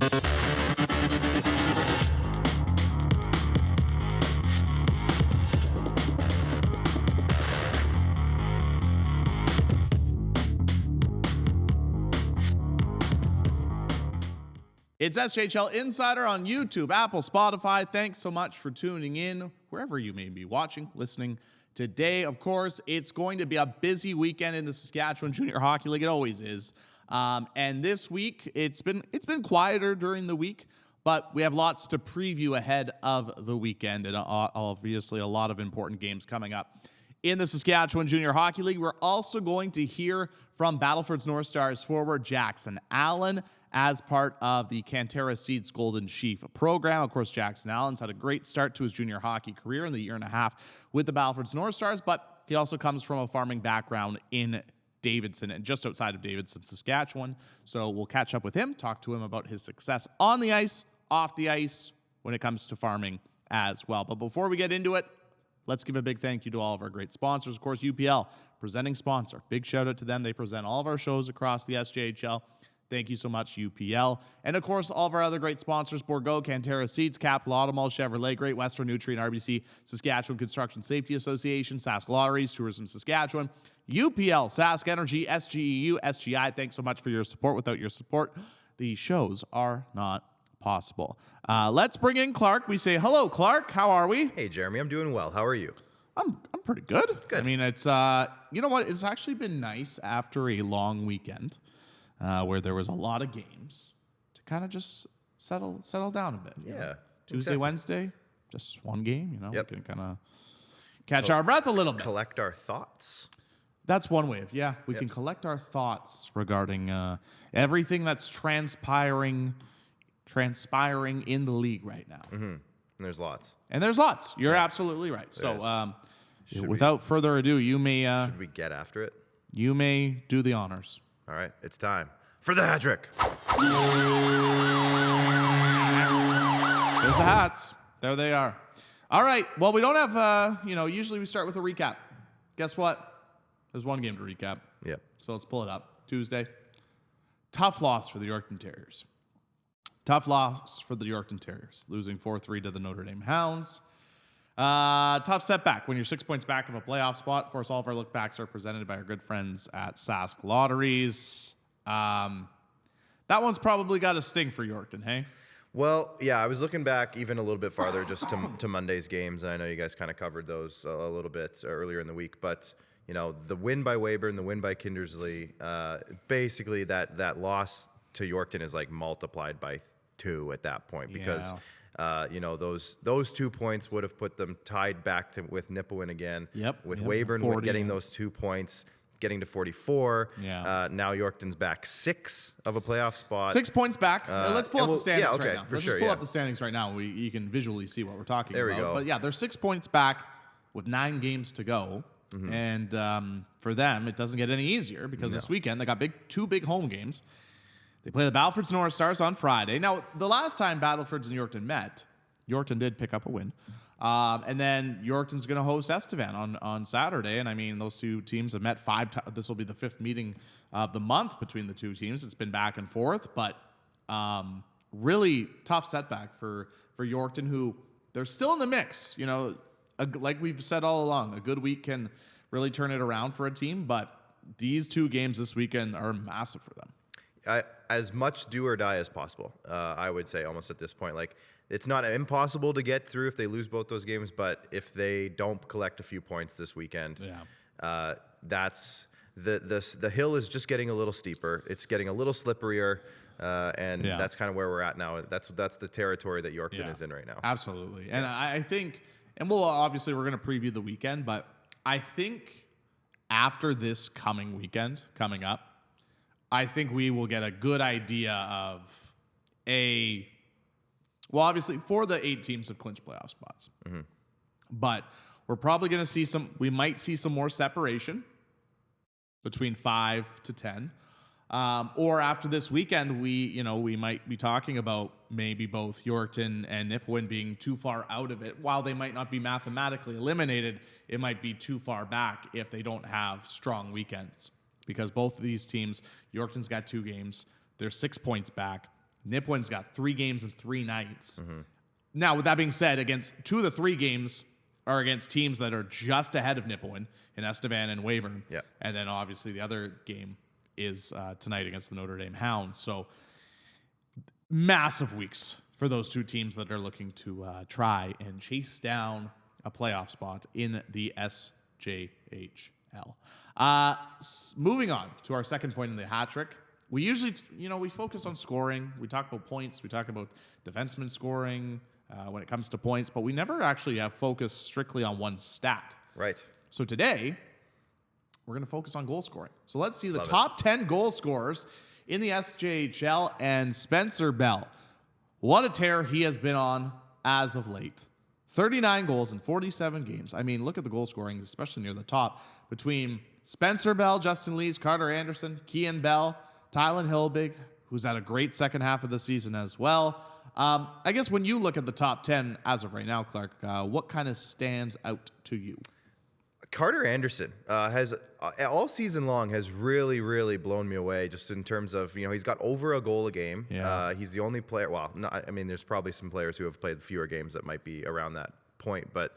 It's SJHL Insider on YouTube, Apple, Spotify. Thanks so much for tuning in, wherever you may be watching, listening today. Of course, it's going to be a busy weekend in the Saskatchewan Junior Hockey League. It always is. And this week, it's been quieter during the week, but we have lots to preview ahead of the weekend, and obviously a lot of important games coming up in the Saskatchewan Junior Hockey League. We're also going to hear from Battlefords North Stars forward Jackson Allan as part of the Cantera Seeds Golden Sheaf program. Of course, Jackson Allan's had a great start to his junior hockey career in the year and a half with the Battlefords North Stars, but he also comes from a farming background in Davidson and just outside of Davidson, Saskatchewan. So we'll catch up with him, talk to him about his success on the ice, off the ice, when it comes to farming as well. But before we get into it, let's give a big thank you to all of our great sponsors. Of course, UPL, presenting sponsor. Big shout out to them. They present all of our shows across the SJHL. Thank you so much, UPL. And, of course, all of our other great sponsors, Bourgault, Cantera Seeds, Capital Automall, Chevrolet, Great Western Nutrient, RBC, Saskatchewan Construction Safety Association, Sask Lotteries, Tourism Saskatchewan, UPL, Sask Energy, SGEU, SGI. Thanks so much for your support. Without your support, the shows are not possible. Let's bring in Clark. We say, hello, Clark. How are we? Hey, Jeremy. I'm doing well. How are you? I'm pretty good. Good. I mean, it's, you know what? It's actually been nice after a long weekend. Where there was a lot of games to kind of just settle down a bit. Yeah. Tuesday, exactly. Wednesday, just one game, Yep. We can kind of catch our breath a little bit. Collect our thoughts. That's one way of, we can collect our thoughts regarding everything that's transpiring in the league right now. Mm-hmm. And there's lots. You're absolutely right. So without further ado, you may... should we get after it? You may do the honors. All right, it's time for the hat trick. There's the hats. There they are. All right. Well, we don't have, usually we start with a recap. Guess what? There's one game to recap. Yeah. So let's pull it up. Tuesday. Tough loss for the Yorkton Terriers. Losing 4-3 to the Notre Dame Hounds. Tough setback when you're 6 points back of a playoff spot. Of course, all of our look-backs are presented by our good friends at Sask Lotteries. That one's probably got a sting for Yorkton, hey? Well, yeah, I was looking back even a little bit farther just to Monday's games. And I know you guys kind of covered those a little bit earlier in the week. But, the win by Weyburn, the win by Kindersley, basically that loss to Yorkton is like multiplied by 2 at that point because... those 2 points would have put them tied back with Nipawin again. Yep. With Weyburn getting those 2 points, getting to 44. Yeah. Now Yorkton's back 6 of a playoff spot. 6 points back. Let's pull up the standings right now. Let's just pull up the standings right now. You can visually see what we're talking about. There we go. But yeah, they're 6 points back with 9 games to go. Mm-hmm. And for them, it doesn't get any easier because this weekend they got 2 big home games. They play the Battlefords North Stars on Friday. Now, the last time Battlefords and Yorkton met, Yorkton did pick up a win. And then Yorkton's going to host Estevan on Saturday. And, I mean, those two teams have met 5 times. This will be the 5th meeting of the month between the two teams. It's been back and forth. But really tough setback for Yorkton, who they're still in the mix. Like we've said all along, a good week can really turn it around for a team. But these 2 games this weekend are massive for them. As much do or die as possible, I would say almost at this point. Like, it's not impossible to get through if they lose both those games, but if they don't collect a few points this weekend, that's the hill is just getting a little steeper. It's getting a little slipperier, and that's kind of where we're at now. That's the territory that Yorkton is in right now. Absolutely. And I think, and we're going to preview the weekend, but I think after this coming up, I think we will get a good idea of obviously 4 of the 8 teams have clinched playoff spots. Mm-hmm. But we're probably going to we might see some more separation between 5 to 10. Or after this weekend, we might be talking about maybe both Yorkton and Nipawin being too far out of it. While they might not be mathematically eliminated, it might be too far back if they don't have strong weekends. Because both of these teams, Yorkton's got 2 games. They're 6 points back. Nipawin's got 3 games and 3 nights. Now, with that being said, 2 of the 3 games are against teams that are just ahead of Nipawin in Estevan and Weyburn. Yeah. And then obviously the other game is tonight against the Notre Dame Hounds. So massive weeks for those 2 teams that are looking to try and chase down a playoff spot in the SJHL. Moving on to our second point in the hat trick. We usually, we focus on scoring. We talk about points. We talk about defensemen scoring when it comes to points, but we never actually have focused strictly on one stat. Right. So today, we're going to focus on goal scoring. So let's see the top 10 goal scorers in the SJHL, and Spencer Bell. What a tear he has been on as of late. 39 goals in 47 games. I mean, look at the goal scoring, especially near the top, between Spencer Bell, Justin Lees, Carter Anderson, Kian Bell, Tylen Hilbig, who's had a great second half of the season as well. I guess when you look at the top 10 as of right now, Clark, what kind of stands out to you? Carter Anderson has all season long has really, really blown me away just in terms of, he's got over a goal a game. Yeah. He's the only player. Well, there's probably some players who have played fewer games that might be around that point. But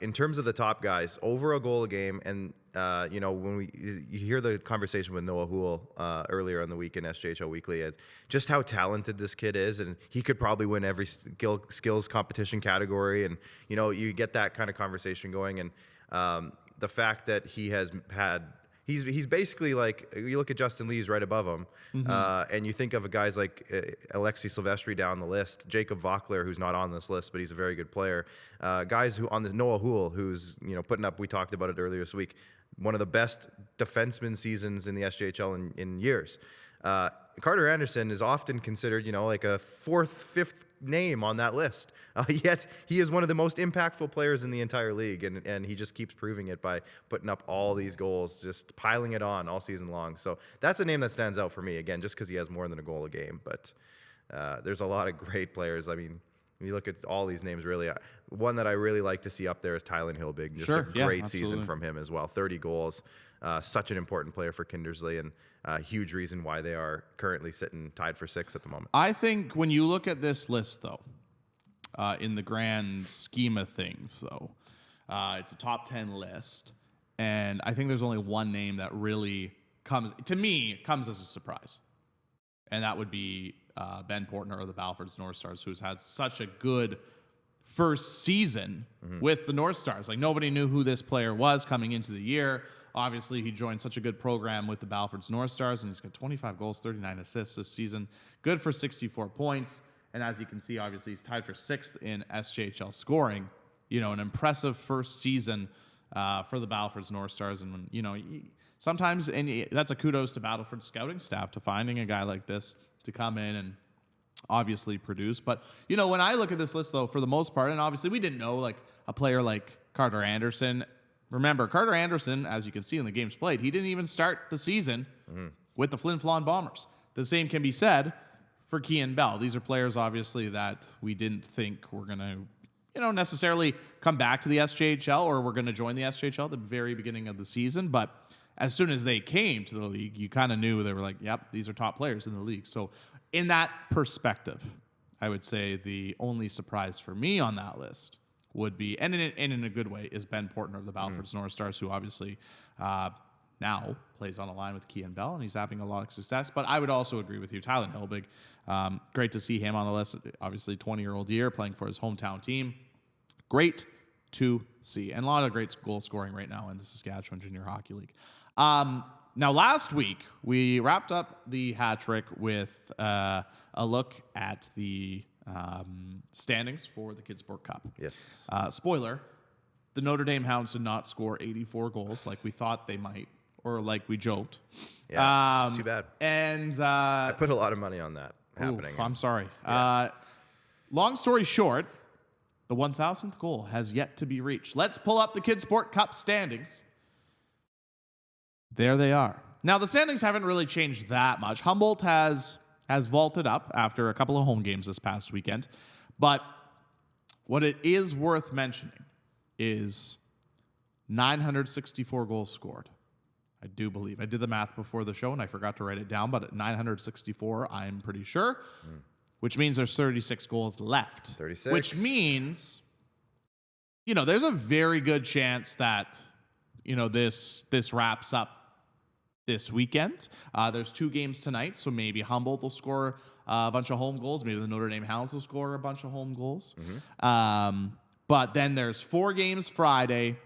in terms of the top guys, over a goal a game. And, when you hear the conversation with Noah Houle earlier in the week in SJHL Weekly, as just how talented this kid is. And he could probably win every skills competition category. And, you get that kind of conversation going. And, the fact that he has had, he's basically like, you look at Justin Lees right above him, and you think of guys like Alexi Silvestri down the list, Jacob Vockler, who's not on this list, but he's a very good player. Guys who on this, Noah Houle, who's, putting up, we talked about it earlier this week, one of the best defenseman seasons in the SJHL in years. Carter Anderson is often considered, like a 4th, 5th name on that list. Yet he is one of the most impactful players in the entire league, and he just keeps proving it by putting up all these goals, just piling it on all season long. So that's a name that stands out for me, again, just because he has more than a goal a game. But there's a lot of great players. I mean, when you look at all these names, really, one that I really like to see up there is Tylen Hilbig. Just a great season from him as well. 30 goals. Such an important player for Kindersley, and a huge reason why they are currently sitting tied for 6th at the moment. I think when you look at this list, though, in the grand scheme of things, though, it's a top 10 list, and I think there's only one name that really comes as a surprise, and that would be Ben Portner of the Battlefords North Stars, who's had such a good first season with the North Stars. Like, nobody knew who this player was coming into the year. Obviously, he joined such a good program with the Battlefords North Stars, and he's got 25 goals, 39 assists this season. Good for 64 points. And as you can see, obviously, he's tied for 6th in SJHL scoring. An impressive first season for the Battlefords North Stars. And, sometimes, and that's a kudos to Battleford scouting staff to finding a guy like this to come in and obviously produce. But, when I look at this list, though, for the most part, and obviously we didn't know, like, a player like Carter Anderson. Remember, Carter Anderson, as you can see in the games played, he didn't even start the season with the Flin Flon Bombers. The same can be said for Kian Bell. These are players, obviously, that we didn't think were going to, necessarily come back to the SJHL or were going to join the SJHL at the very beginning of the season. But as soon as they came to the league, you kind of knew they were like, yep, these are top players in the league. So in that perspective, I would say the only surprise for me on that list would be, and in a good way, is Ben Portner of the Battlefords North Stars, who obviously now plays on a line with Kian Bell, and he's having a lot of success. But I would also agree with you, Tylen Hilbig. Great to see him on the list. Obviously, 20-year-old year, playing for his hometown team. Great to see. And a lot of great goal scoring right now in the Saskatchewan Junior Hockey League. Now, last week, we wrapped up the hat trick with a look at the standings for the KidSport Cup. Yes. Spoiler, the Notre Dame Hounds did not score 84 goals like we thought they might, or like we joked. Yeah, it's too bad. And I put a lot of money on that happening. I'm sorry. Yeah. Long story short, the 1,000th goal has yet to be reached. Let's pull up the KidSport Cup standings. There they are. Now, the standings haven't really changed that much. Humboldt has vaulted up after a couple of home games this past weekend. But what it is worth mentioning is 964 goals scored. I do believe. I did the math before the show, and I forgot to write it down, but at 964, I'm pretty sure, which means there's 36 goals left. 36. Which means, there's a very good chance that, this wraps up this weekend. There's 2 games tonight, so maybe Humboldt will score a bunch of home goals. Maybe the Notre Dame Hounds will score a bunch of home goals. But then there's 4 games Friday,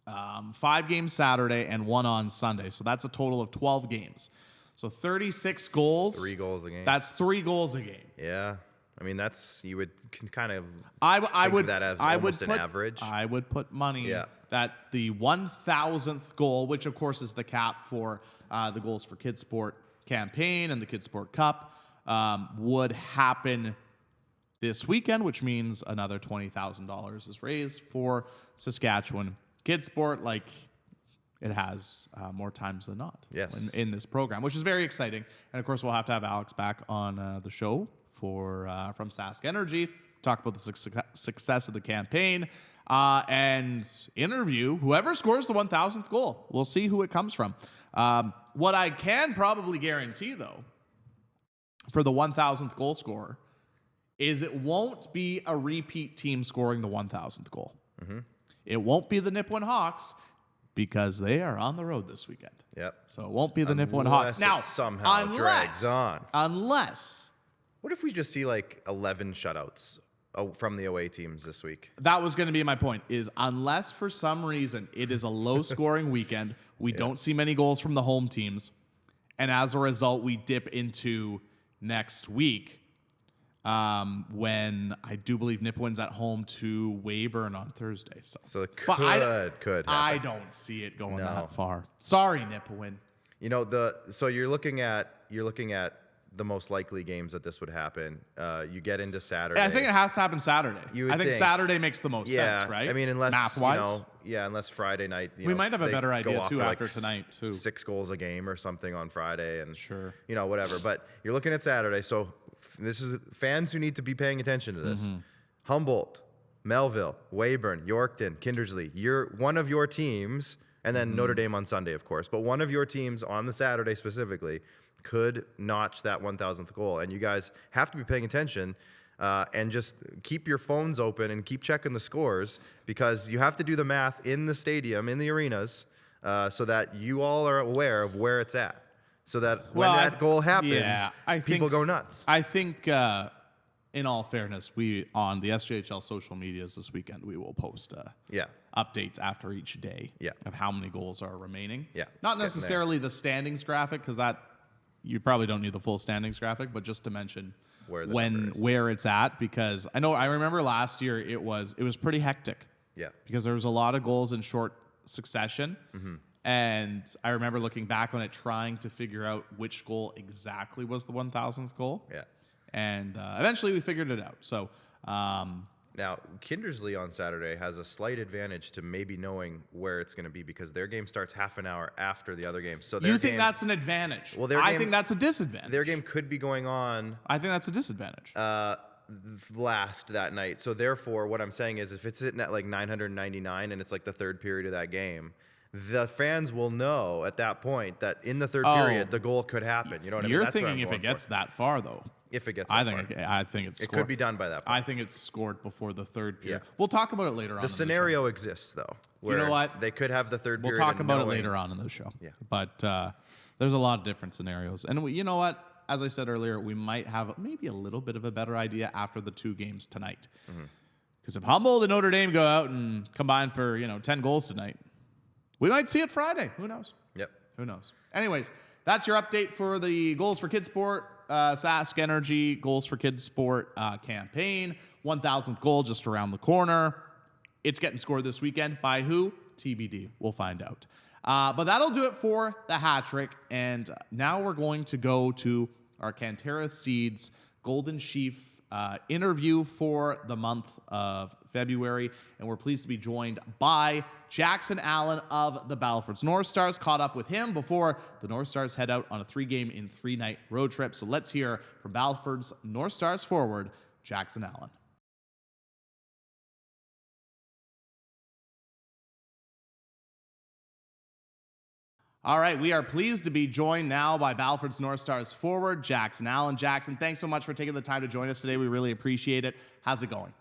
5 games Saturday, and 1 on Sunday. So that's a total of 12 games. So 36 goals. 3 goals a game. That's 3 goals a game. Yeah. I mean, you would kind of I would that as I almost would an put, average. I would put money that the 1,000th goal, which of course is the cap for the Goals for KidSport campaign and the KidSport Cup, would happen this weekend, which means another $20,000 is raised for Saskatchewan KidSport, like it has more times than not in this program, which is very exciting. And of course, we'll have to have Alex back on the show from Sask Energy, talk about the success of the campaign, and interview whoever scores the 1,000th goal. We'll see who it comes from. What I can probably guarantee, though, for the 1,000th goal scorer, is it won't be a repeat team scoring the 1,000th goal. It won't be the Nipawin Hawks, because they are on the road this weekend. Yep. So it won't be the Nipawin Hawks. Now, somehow drags on. Unless... What if we just see like 11 shutouts from the away teams this week? That was going to be my point, is unless for some reason it is a low-scoring weekend, we don't see many goals from the home teams, and as a result, we dip into next week when I do believe Nipawin's at home to Weyburn on Thursday. So it could happen. I don't see it going that far. Sorry, Nipawin. So you're looking at the most likely games that this would happen. You get into Saturday. I think it has to happen Saturday. I think Saturday makes the most sense, right? I mean, unless math-wise, unless Friday night. We might have a better idea too after tonight too. 6 goals a game or something on Friday, and sure, whatever. But you're looking at Saturday, so this is fans who need to be paying attention to this. Humboldt, Melville, Weyburn, Yorkton, Kindersley. One of your teams, and then Notre Dame on Sunday, of course. But one of your teams on the Saturday specifically could notch that 1,000th goal. And you guys have to be paying attention and just keep your phones open and keep checking the scores, because you have to do the math in the stadium, in the arenas, so that you all are aware of where it's at. So that when that goal happens, people go nuts. I think, in all fairness, we on the SJHL social medias this weekend, we will post updates after each day of how many goals are remaining. Not necessarily the standings graphic, because that you probably don't need the full standings graphic, but just to mention where it's at, because I remember last year it was pretty hectic. Because there was a lot of goals in short succession. And I remember looking back on it, trying to figure out which goal exactly was the 1,000th goal. And eventually we figured it out. So now Kindersley on Saturday has a slight advantage to maybe knowing where it's going to be, because their game starts half an hour after the other game. So you think that's an advantage? Well, I think that's a disadvantage. Their game could be going on. I think that's a disadvantage. Last that night. So therefore, what I'm saying is, if it's sitting at like 999 and it's like the third period of that game, the fans will know at that point that in the third period the goal could happen. You know what I mean? You're thinking if it gets that far, though. If it gets I think it's scored. It could be done by that point. I think it's scored before the third period. We'll talk about it later on. The scenario exists, though. You know what? They could have the third period. We'll talk about it later on in the show. But there's a lot of different scenarios. And you know what? As I said earlier, we might have maybe a little bit of a better idea after the 2 games tonight. Because if Humboldt and Notre Dame go out and combine for 10 goals tonight, we might see it Friday. Who knows? Who knows? Anyways, that's your update for the Goals for KidSport, Sask Energy Goals for KidSport campaign. 1,000th goal just around the corner. It's getting scored this weekend. By who? TBD. We'll find out. But that'll do it for the hat trick. And now we're going to go to our Cantera Seeds Golden Sheaf interview for the month of February. And we're pleased to be joined by Jackson Allan of the Battlefords North Stars. Caught up with him before the North Stars head out on a 3-game in 3-night road trip. So let's hear from Battlefords North Stars forward, Jackson Allan. All right, we are pleased to be joined now by Battlefords North Stars forward Jackson Allan. Jackson, thanks so much for taking the time to join us today. We really appreciate it. How's it going?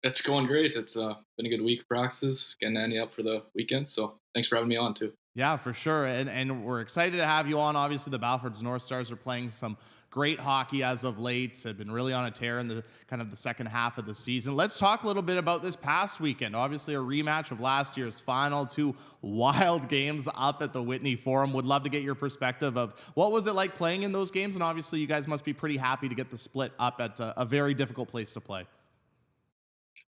It's going great. It's been a good week of practices, getting Andy up for the weekend. So thanks for having me on too. Yeah, for sure. And we're excited to have you on. Obviously, the Battlefords North Stars are playing some great hockey as of late. Have been really on a tear in the kind of the second half of the season. Let's talk a little bit about this past weekend. Obviously, a rematch of last year's final, two wild games up at the Whitney Forum. Would love to get your perspective of what was it like playing in those games. And obviously, you guys must be pretty happy to get the split up at a very difficult place to play.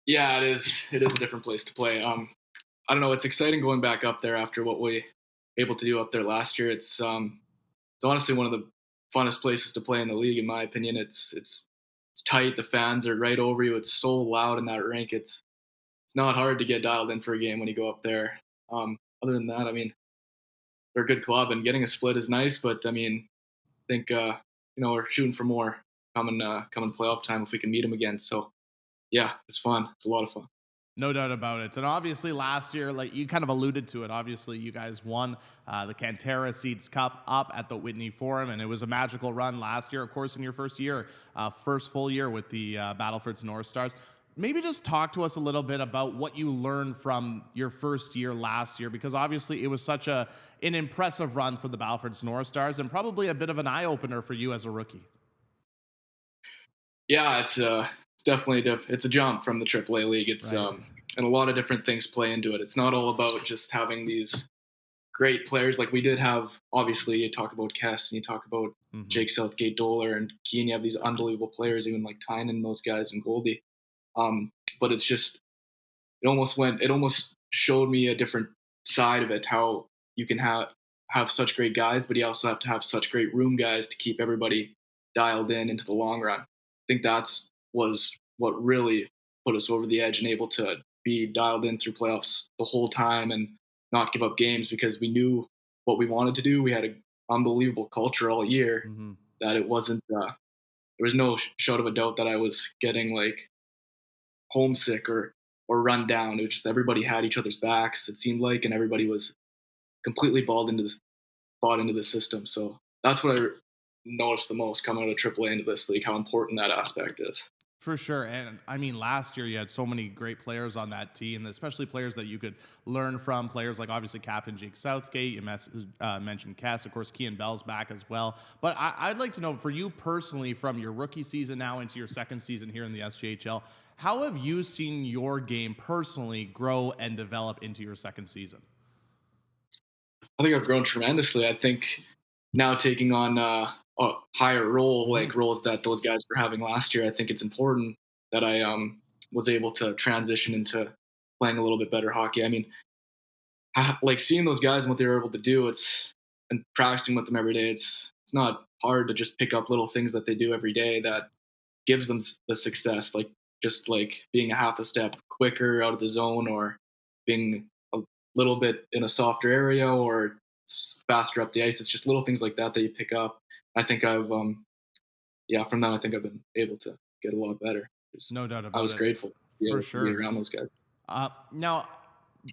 Yeah, it is. It is a different place to play. I don't know. It's exciting going back up there after what we able to do up there last year. It's honestly one of the funnest places to play in the league, in my opinion. It's tight. The fans are right over you. It's so loud in that rink. It's not hard to get dialed in for a game when you go up there. Other than that, I mean, they're a good club, and getting a split is nice. But I mean, I think we're shooting for more coming playoff time if we can meet them again. So yeah, it's fun. It's a lot of fun. No doubt about it. And obviously, last year, like you kind of alluded to it, obviously, you guys won the Cantera Seeds Cup up at the Whitney Forum, and it was a magical run last year, of course, in your first year, first full year with the Battlefords North Stars. Maybe just talk to us a little bit about what you learned from your first year last year, because obviously it was such an impressive run for the Battlefords North Stars and probably a bit of an eye opener for you as a rookie. Yeah, it's definitely it's a jump from the AAA league. It's Right. and a lot of different things play into it. It's not all about just having these great players. Like we did have, obviously, you talk about Kess and you talk about Hmm. Jake Southgate, Doler, and Keane. You have these unbelievable players, even like Tynan and those guys and Goldie. But it's just it almost showed me a different side of it, how you can have such great guys, but you also have to have such great room guys to keep everybody dialed in into the long run. I think that's was what really put us over the edge and able to be dialed in through playoffs the whole time and not give up games because we knew what we wanted to do. We had an unbelievable culture all year Hmm. that it wasn't there was no shot of a doubt that I was getting like homesick or run down. It was just everybody had each other's backs. It seemed like, and everybody was completely bought into the system. So that's what I noticed the most coming out of AAA into this league, how important that aspect is. For sure. And I mean, last year you had so many great players on that team, especially players that you could learn from. Players like obviously Captain Jake Southgate, mentioned Cass, of course, Kean Bell's back as well. But I'd like to know for you personally, from your rookie season now into your second season here in the SJHL, how have you seen your game personally grow and develop into your second season? I think I've grown tremendously. I think now taking on a higher role, Hmm. like roles that those guys were having last year, I think it's important that I was able to transition into playing a little bit better hockey. I mean, like seeing those guys and what they were able to do, it's and practicing with them every day. It's not hard to just pick up little things that they do every day that gives them the success. Like just like being a half a step quicker out of the zone, or being a little bit in a softer area, or faster up the ice. It's just little things like that that you pick up. I think I've yeah, from that I think I've been able to get a lot better. No doubt I about was it. grateful to For be sure. around those guys. Now,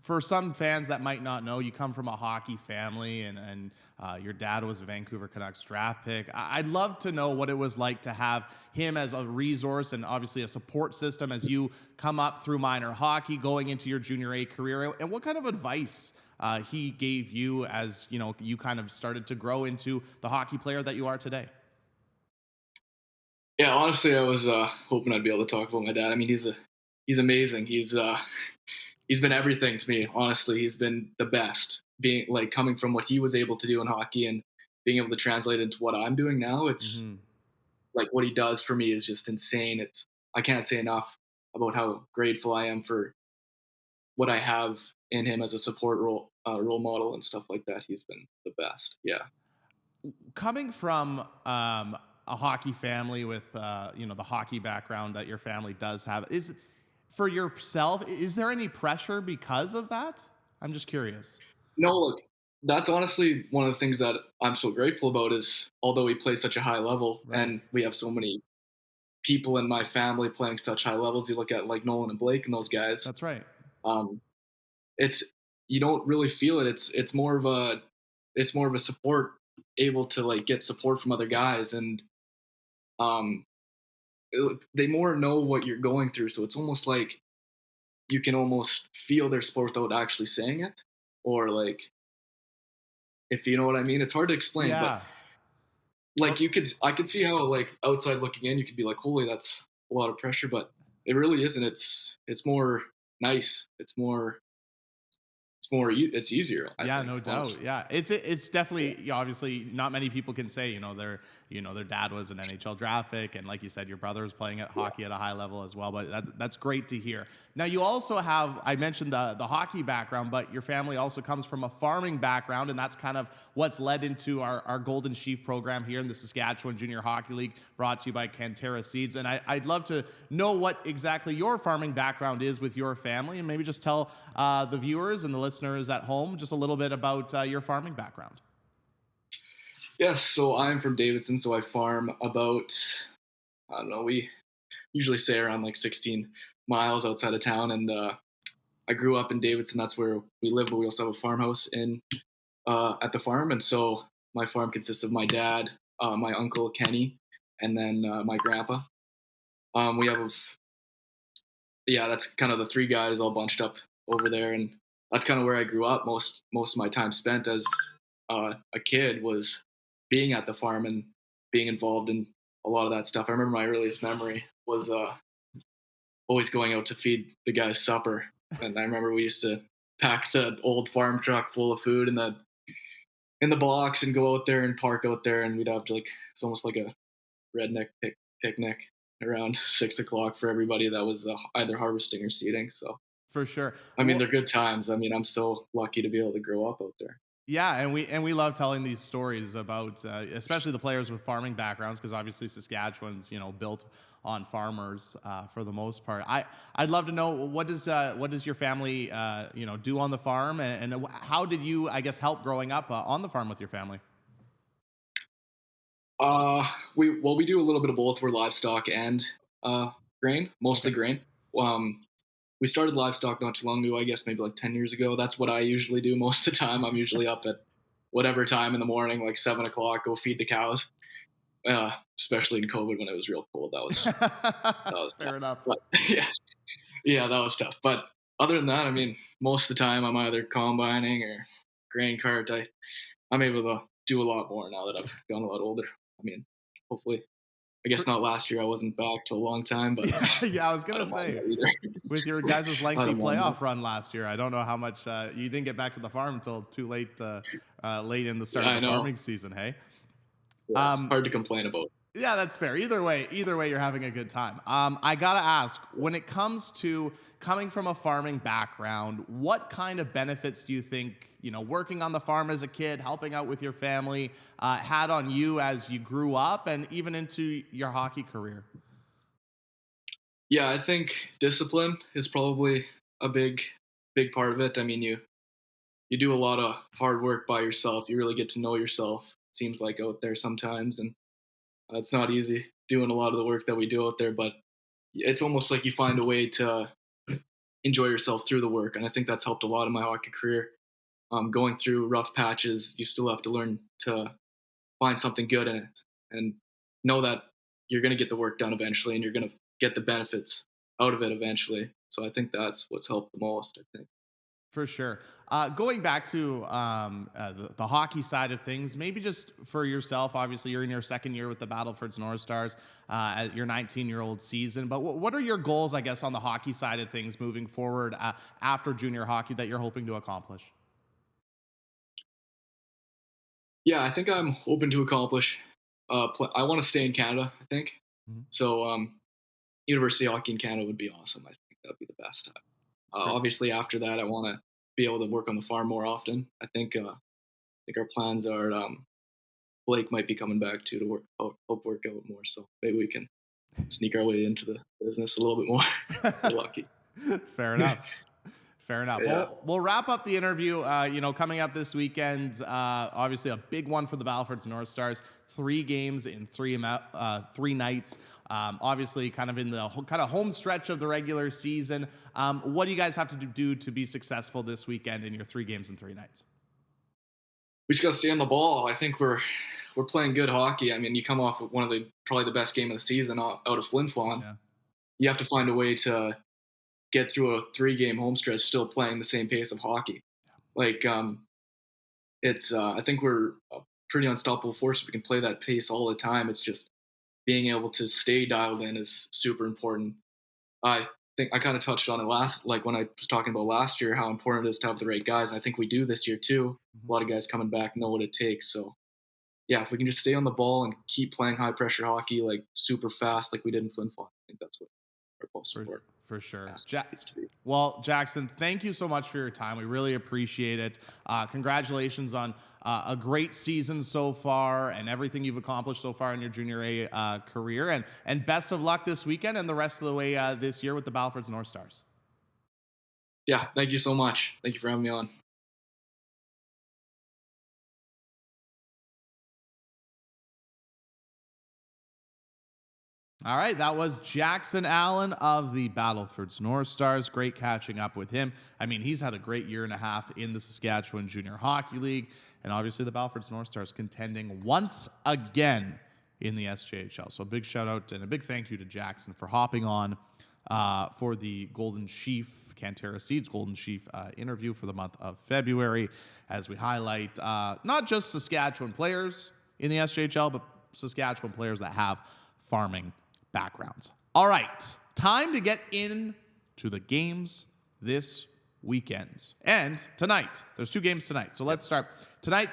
for some fans that might not know, you come from a hockey family, and your dad was a Vancouver Canucks draft pick. I'd love to know what it was like to have him as a resource and obviously a support system as you come up through minor hockey, going into your junior A career, and what kind of advice he gave you as you kind of started to grow into the hockey player that you are today. Yeah, honestly, I was hoping I'd be able to talk about my dad. I mean, he's amazing. He's been everything to me. Honestly, he's been the best. Being like coming from what he was able to do in hockey and being able to translate into what I'm doing now, it's Hmm. like what he does for me is just insane. It's I can't say enough about how grateful I am for what I have in him as a support role model and stuff like that. He's been the best. Yeah. Coming from a hockey family with the hockey background that your family does have, is for yourself, is there any pressure because of that? I'm just curious. No, look, that's honestly one of the things that I'm so grateful about is although we play such a high level Right. and we have so many people in my family playing such high levels, you look at like Nolan and Blake and those guys. That's right. Um, it's you don't really feel it. It's more of a support, able to like get support from other guys, and um they more know what you're going through, so it's almost like you can almost feel their sport without actually saying it, or like, if you know what I mean. It's hard to explain, but Yeah. like Well, I could see how, like, outside looking in, you could be like, holy, that's a lot of pressure, but it really isn't. It's more nice. It's easier, I yeah, think, no doubt. honestly. Yeah, it's definitely, yeah, obviously not many people can say, their dad was an NHL draft pick, and like you said, your brother was playing at Yeah. hockey at a high level as well. But that's great to hear. Now you also have, I mentioned the hockey background, but your family also comes from a farming background, and that's kind of what's led into our Golden Sheaf program here in the Saskatchewan Junior Hockey League, brought to you by Cantera Seeds. And I'd love to know what exactly your farming background is with your family, and maybe just tell the viewers and the listeners at home just a little bit about your farming background. Yes, so I'm from Davidson, so I farm about, I don't know, we usually say around like 16 miles outside of town, and I grew up in Davidson. That's where we live, but we also have a farmhouse in at the farm. And so my farm consists of my dad, my uncle Kenny, and then my grandpa. We have, yeah, that's kind of the three guys all bunched up over there, and that's kind of where I grew up. Most of my time spent as a kid was being at the farm and being involved in a lot of that stuff. I remember my earliest memory was always going out to feed the guys supper, and I remember we used to pack the old farm truck full of food in the box and go out there and park out there, and we'd have to, like, it's almost like a redneck picnic around 6 o'clock for everybody that was either harvesting or seeding. So For sure. I mean, Well, they're good times. I mean, I'm so lucky to be able to grow up out there. yeah, and we love telling these stories about, especially the players with farming backgrounds, because obviously Saskatchewan's, built on farmers for the most part. I'd love to know, what does your family do on the farm, and how did you, I guess, help growing up on the farm with your family? We do a little bit of both. We're livestock and grain, mostly Okay. grain. Um, we started livestock not too long ago, I guess maybe like 10 years ago. That's what I usually do most of the time. I'm usually up at whatever time in the morning, like 7 o'clock, go feed the cows. Especially in COVID when it was real cold. That was tough. Fair enough. But yeah, yeah, that was tough. But other than that, I mean, most of the time I'm either combining or grain cart. I'm able to do a lot more now that I've gotten a lot older. I mean, hopefully, I guess For- not last year. I wasn't back to a long time, but yeah, yeah, I was I gonna don't mind say, that either. with your guys' I lengthy don't mind that. playoff run last year, I don't know how much you didn't get back to the farm until too late, late in the start Yeah, of I the know. farming season. Hey. Yeah, Um, hard to complain about. Yeah, that's fair. Either way, you're having a good time. I gotta ask, when it comes to coming from a farming background, what kind of benefits do you think, working on the farm as a kid, helping out with your family, had on you as you grew up and even into your hockey career? Yeah, I think discipline is probably a big part of it. I mean, you do a lot of hard work by yourself. You really get to know yourself. Seems like out there sometimes, and it's not easy doing a lot of the work that we do out there. But it's almost like you find a way to enjoy yourself through the work, and I think that's helped a lot in my hockey career. Going through rough patches, you still have to learn to find something good in it, and know that you're going to get the work done eventually, and you're going to get the benefits out of it eventually. So I think that's what's helped the most. I think. For sure. Going back to the hockey side of things, maybe just for yourself, obviously you're in your second year with the Battlefords North Stars at your 19-year-old season. But what are your goals, I guess, on the hockey side of things moving forward after junior hockey that you're hoping to accomplish? Yeah, I think I'm hoping to accomplish. I want to stay in Canada. I think Mhm. so. University hockey in Canada would be awesome. I think that'd be the best time. For, Obviously, after that, I want to be able to work on the farm more often. I think our plans are, Blake might be coming back too to help work out more. So maybe we can sneak our way into the business a little bit more. We're lucky. fair enough. Fair enough. Yeah. We'll wrap up the interview. Coming up this weekend, obviously a big one for the Battlefords North Stars. 3 games in 3 nights. Obviously, kind of in the home stretch of the regular season. What do you guys have to do to be successful this weekend in your 3 games in 3 nights? We just got to stay on the ball. I think we're playing good hockey. I mean, you come off of probably the best game of the season out of Flin Flon. Yeah. You have to find a way to get through a 3-game home stretch still playing the same pace of hockey. Like, I think we're a pretty unstoppable force if we can play that pace all the time. It's just being able to stay dialed in is super important. I think I kind of touched on it when I was talking about last year, how important it is to have the right guys. And I think we do this year too. A lot of guys coming back know what it takes. So yeah, if we can just stay on the ball and keep playing high pressure hockey, like super fast, like we did in Flin Flon, I think that's what our goal support. For sure. Well, Jackson, thank you so much for your time. We really appreciate it. Congratulations on a great season so far and everything you've accomplished so far in your junior A career. And best of luck this weekend and the rest of the way this year with the Battlefords North Stars. Yeah, thank you so much. Thank you for having me on. All right, that was Jackson Allan of the Battlefords North Stars. Great catching up with him. I mean, he's had a great year and a half in the Saskatchewan Junior Hockey League, and obviously the Battlefords North Stars contending once again in the SJHL. So a big shout out and a big thank you to Jackson for hopping on for the Golden Sheaf, Cantera Seeds Golden Sheaf interview for the month of February, as we highlight not just Saskatchewan players in the SJHL, but Saskatchewan players that have farming backgrounds. All right, time to get into the games this weekend. And tonight, there's 2 games tonight. So let's start. Tonight,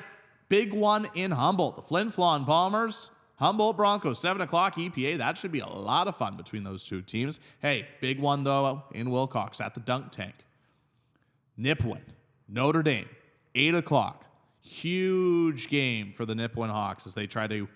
big one in Humboldt. The Flin Flon Bombers, Humboldt Broncos, 7 o'clock EPA. That should be a lot of fun between those 2 teams. Hey, big one, though, in Wilcox at the Dunk Tank. Nipawin, Notre Dame, 8 o'clock. Huge game for the Nipawin Hawks as they try to,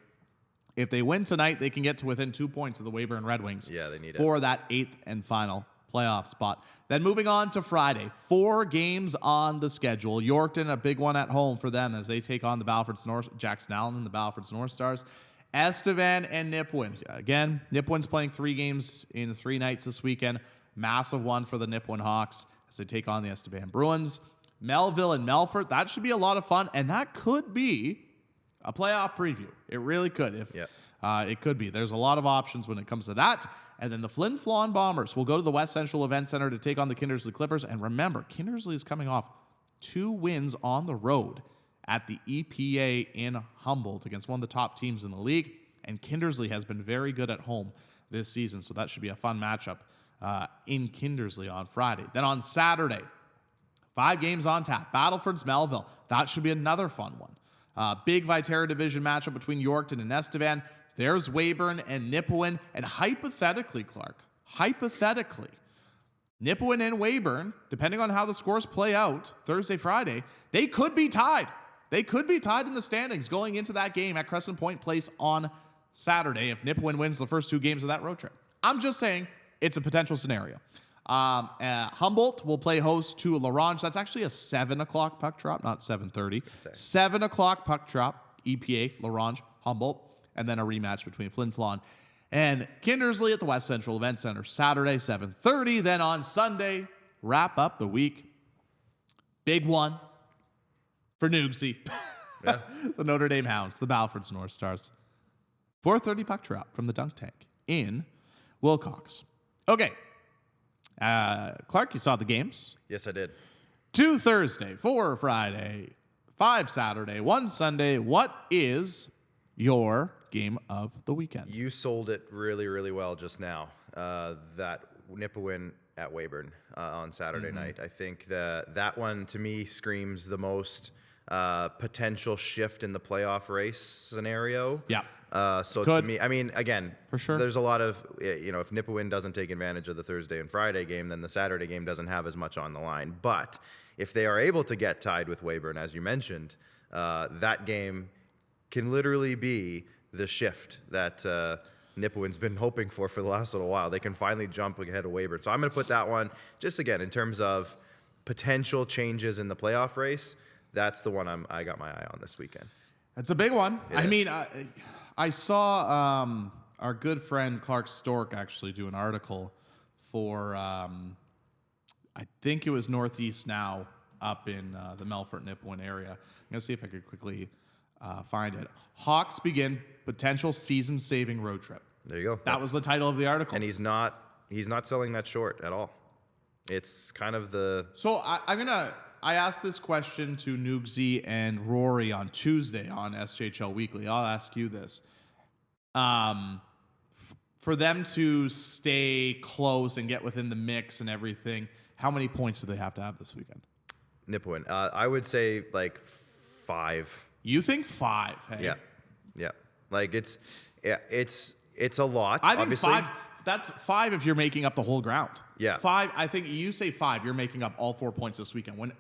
if they win tonight, they can get to within 2 points of the Weyburn Red Wings. Yeah, they need it. For that 8th and final playoff spot. Then moving on to Friday, 4 games on the schedule. Yorkton, a big one at home for them as they take on the Battlefords North, Jackson Allan and the Battlefords North Stars. Estevan and Nipawin. Again, Nipawin's playing 3 games in 3 nights this weekend. Massive one for the Nipawin Hawks as they take on the Estevan Bruins. Melville and Melfort, that should be a lot of fun, and that could be a playoff preview. It really could. It could be. There's a lot of options when it comes to that. And then the Flin Flon Bombers will go to the West Central Event Center to take on the Kindersley Clippers. And remember, Kindersley is coming off 2 wins on the road at the EPA in Humboldt against one of the top teams in the league. And Kindersley has been very good at home this season, so that should be a fun matchup in Kindersley on Friday. Then on Saturday, 5 games on tap. Battlefords Melville. That should be another fun one. Big Viterra Division matchup between Yorkton and Estevan. There's Weyburn and Nipawin. And hypothetically, Clark, Nipawin and Weyburn, depending on how the scores play out Thursday, Friday, they could be tied. They could be tied in the standings going into that game at Crescent Point Place on Saturday if Nipawin wins the first 2 games of that road trip. I'm just saying it's a potential scenario. Humboldt will play host to Larange. That's actually a 7 o'clock puck drop, not 7:30. 7 o'clock puck drop, EPA, Larange, Humboldt, and then a rematch between Flin Flon and Kindersley at the West Central Event Center Saturday, 7:30. Then on Sunday, wrap up the week. Big one for Noogsy. Yeah. The Notre Dame Hounds, the Battlefords North Stars. 4:30 puck drop from the Dunk Tank in Wilcox. Okay. Clark, you saw the games. Yes, I did. 2 Thursday, 4 Friday, 5 Saturday, 1 Sunday. What is your game of the weekend? You sold it really, really well just now. That Nipawin at Weyburn on Saturday night. I think that one, to me, screams the most potential shift in the playoff race scenario. Yeah. So to me, I mean, again, For sure. there's a lot of, if Nipawin doesn't take advantage of the Thursday and Friday game, then the Saturday game doesn't have as much on the line. But if they are able to get tied with Weyburn, as you mentioned, that game can literally be the shift that Nipawin's been hoping for the last little while. They can finally jump ahead of Weyburn. So I'm going to put that one, just again, in terms of potential changes in the playoff race, that's the one I got my eye on this weekend. It's a big one. It I is. mean, I saw our good friend Clark Stork actually do an article for, I think it was Northeast Now up in the Melfort Nipawin area. I'm going to see if I could quickly find it. Hawks begin potential season-saving road trip. There you go. That was the title of the article. And he's not selling that short at all. It's kind of the... So I asked this question to Noogsy and Rory on Tuesday on SJHL Weekly. I'll ask you this. For them to stay close and get within the mix and everything, how many points do they have to have this weekend? Nipawin. I would say like 5. You think 5? Hey? Yeah. Like it's a lot. I think obviously. 5. That's 5 if you're making up the whole ground. Yeah. 5. I think you say 5. You're making up all 4 points this weekend. When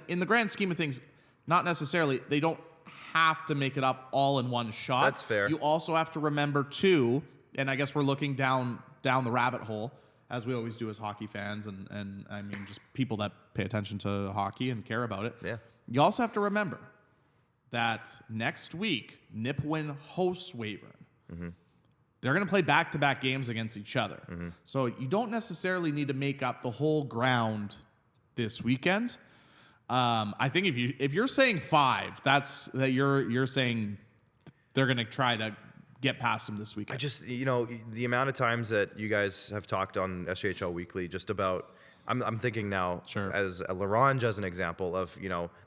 in the grand scheme of things, not necessarily. They don't have to make it up all in one shot. That's fair. You also have to remember too, and I guess we're looking down the rabbit hole as we always do as hockey fans, and I mean just people that pay attention to hockey and care about it. Yeah. You also have to remember that next week Nipawin hosts Weyburn. Mm-hmm. They're going to play back-to-back games against each other. Mm-hmm. So you don't necessarily need to make up the whole ground this weekend. I think if you're saying 5, that's that you're saying they're going to try to get past them this weekend. I just, the amount of times that you guys have talked on SJHL Weekly just about, I'm thinking now as a Larange as an example of,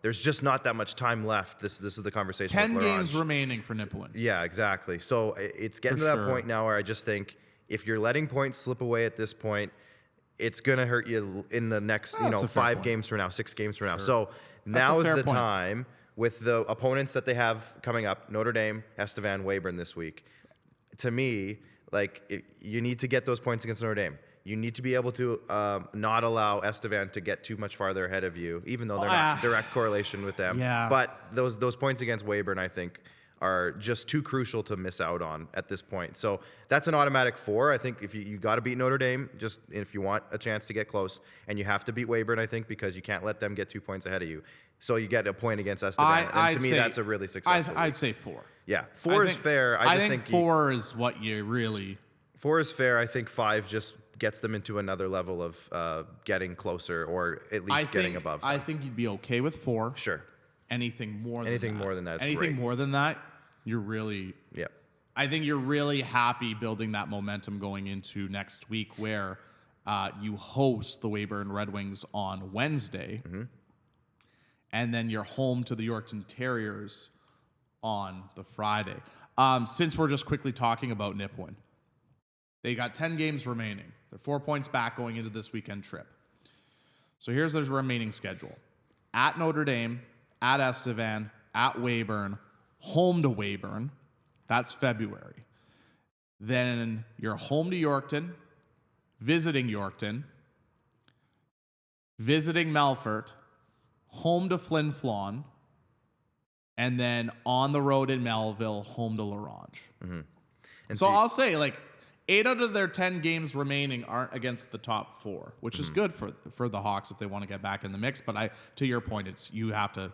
there's just not that much time left. This is the conversation 10 with Larange. games remaining for Nipawin. Yeah, exactly. So it's getting to that point now where I just think if you're letting points slip away at this point, it's going to hurt you in the next, 5 games from now, 6 games from now. So now is the time with the opponents that they have coming up, Notre Dame, Estevan, Weyburn this week. To me, you need to get those points against Notre Dame. You need to be able to not allow Estevan to get too much farther ahead of you, even though they're not direct correlation with them. Yeah. But those points against Weyburn, I think, are just too crucial to miss out on at this point. So that's an automatic 4. I think if you got to beat Notre Dame, just if you want a chance to get close, and you have to beat Weyburn, I think, because you can't let them get 2 points ahead of you. So you get a point against Estevan. And to me, that's a really successful I'd week. say 4. Yeah, 4 is fair. I think 4 is what you really... 4 is fair. I think 5 just gets them into another level of getting closer or at least getting above them. I think you'd be okay with 4. Sure. Anything more than that. Is great. More than that, you're really... Yeah. I think you're really happy building that momentum going into next week where you host the Weyburn Red Wings on Wednesday, and then you're home to the Yorkton Terriers on the Friday. Since we're just quickly talking about Nipawin, they got 10 games remaining. They're 4 points back going into this weekend trip. So here's their remaining schedule. At Notre Dame, at Estevan, at Weyburn, home to Weyburn. That's February. Then you're home to Yorkton, visiting Melfort, home to Flin Flon, and then on the road in Melville, home to Larange. And so I'll say, 8 out of their 10 games remaining aren't against the top 4, which is good for the Hawks if they want to get back in the mix. But to your point, you definitely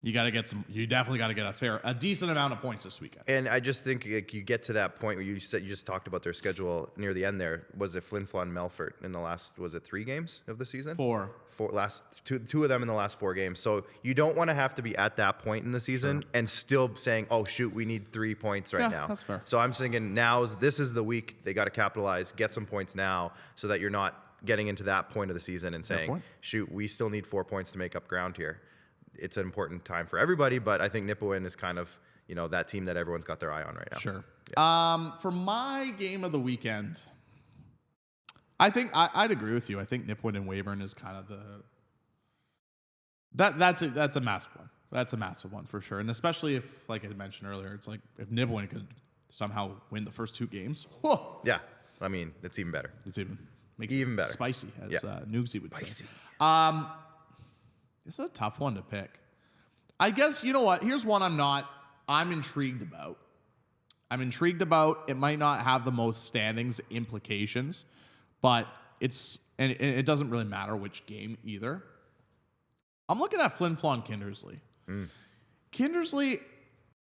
got to get a decent amount of points this weekend. And I just think you get to that point where you just talked about their schedule near the end there. Was it Flin Flon Melfort in the last, was it 3 games of the season? 4. Two of them in the last 4 games. So you don't want to have to be at that point in the season and still saying, oh shoot, we need 3 points right now. That's fair. So I'm thinking this is the week they got to capitalize, get some points now so that you're not getting into that point of the season and saying, shoot, we still need 4 points to make up ground here. It's an important time for everybody, but I think Nipawin is kind of, that team that everyone's got their eye on right now. Sure. Yeah. For my game of the weekend, I think I'd agree with you. I think Nipawin and Weyburn is kind of that's a massive one. That's a massive one for sure. And especially if, like I mentioned earlier, it's like if Nipawin could somehow win the first 2 games. Whoa. Yeah. I mean, it's even better. Makes even it better. Spicy, as Noogsy would say. This is a tough one to pick. I guess, you know what? Here's one I'm intrigued about. It might not have the most standings implications, but and it doesn't really matter which game either. I'm looking at Flin Flon Kindersley. Kindersley,